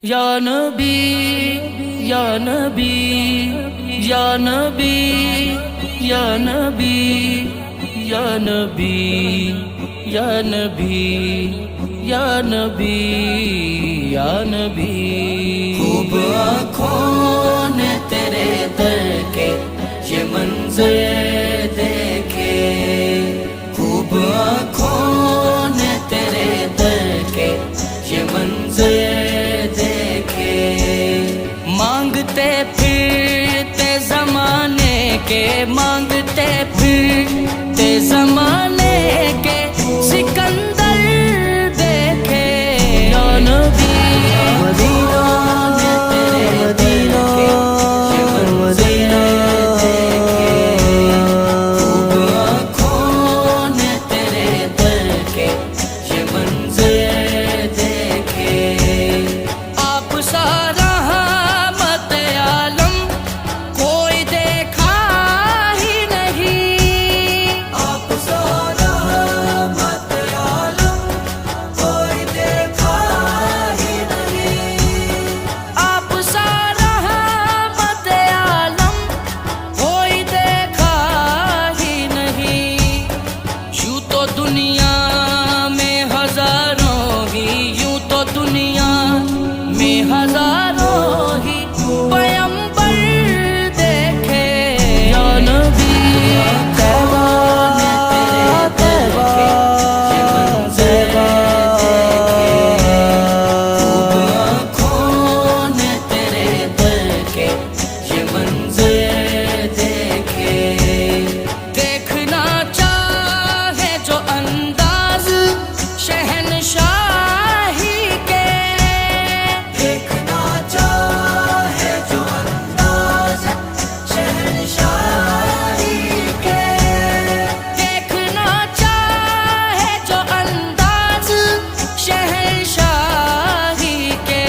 یا نبی یا نبی یا نبی یا نبی یا نبی یا نبی یا نبی یا نبی خوب آنکھوں نے تیرے در کے یہ منظر دیکھے، خوب آنکھوں نے تیرے در کے یہ منظر دیکھے، مانگتے پھرتے زمانے کے، مانگتے پھرتے زمانے کے سکندر دیکھے، یا نبی مدینہ مدینہ مدینہ خوب آنکھوں نے تیرے در کے یہ منظر دیکھے، آپ سارا رحمت عالم کوئی دیکھا ہی نہیں، آپ سارا رحمت عالم کوئی دیکھا ہی نہیں، آپ سارا رحمت عالم کوئی دیکھا ہی نہیں، یوں تو دنیا میں ہزاروں ہی، یوں تو دنیا میں ہزاروں ہی پیغمبر دیکھے، یا نبی طیبہ طیبہ طیبہ خوب آنکھوں نے تیرے در کے یہ منظر دیکھے، دیکھنا چاہے جو انداز شہنشاہی کے، دیکھنا چاہے جو انداز شہنشاہی کے، دیکھنا چاہے جو انداز شہنشاہی کے،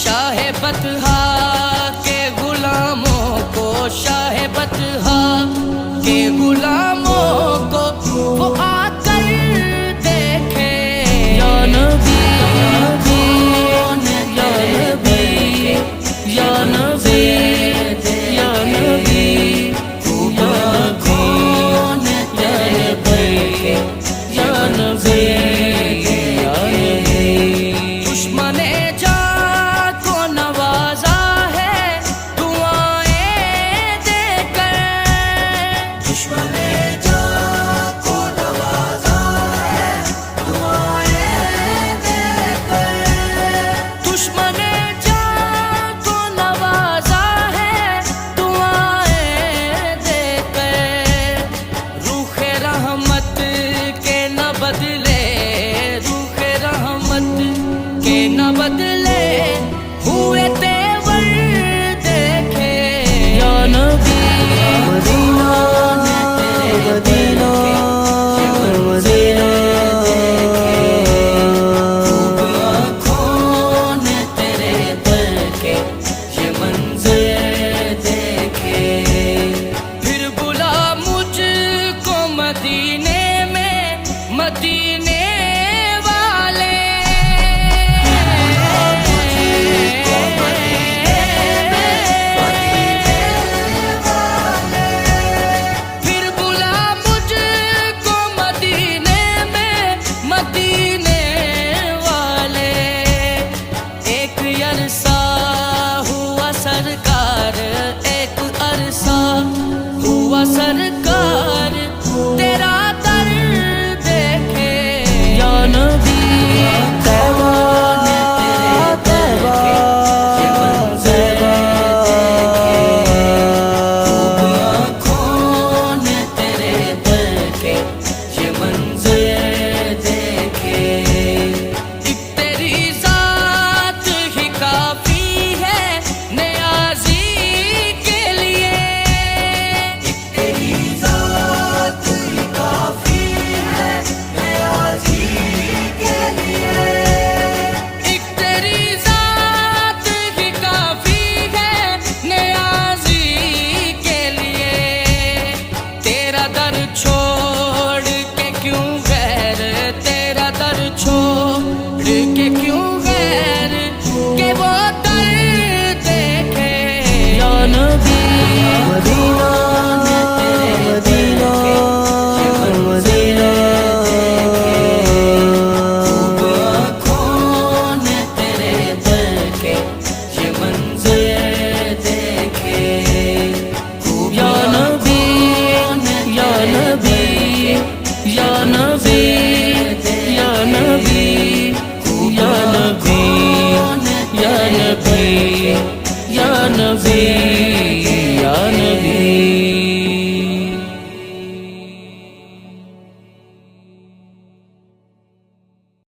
شاہ بطحا کے غلاموں کو، شاہ بطحا کے غلاموں کو وہ آ کر دیکھے، یا نبی یا نبی یا نبی یا نبی خوب آنکھوں نے تیرے در کے یا نبی یا نبی دشمن جان کو نوازا ہے دعائیں دے کر، دشمن جان کو نوازا ہے دعائیں دے کر، دشمن جان کو نوازا ہے دعائیں دے کر، روح رحمت کے نہ بدلے، روح رحمت کے نہ بدلے ہوئے تیور دیکھے، یا نبی مدینہ مدینہ مدینہ خوب آنکھوں نے تیرے در کے یہ منظر دیکھے، پھر بلا مجھ کو مدینے میں مدینے والے، تنظیم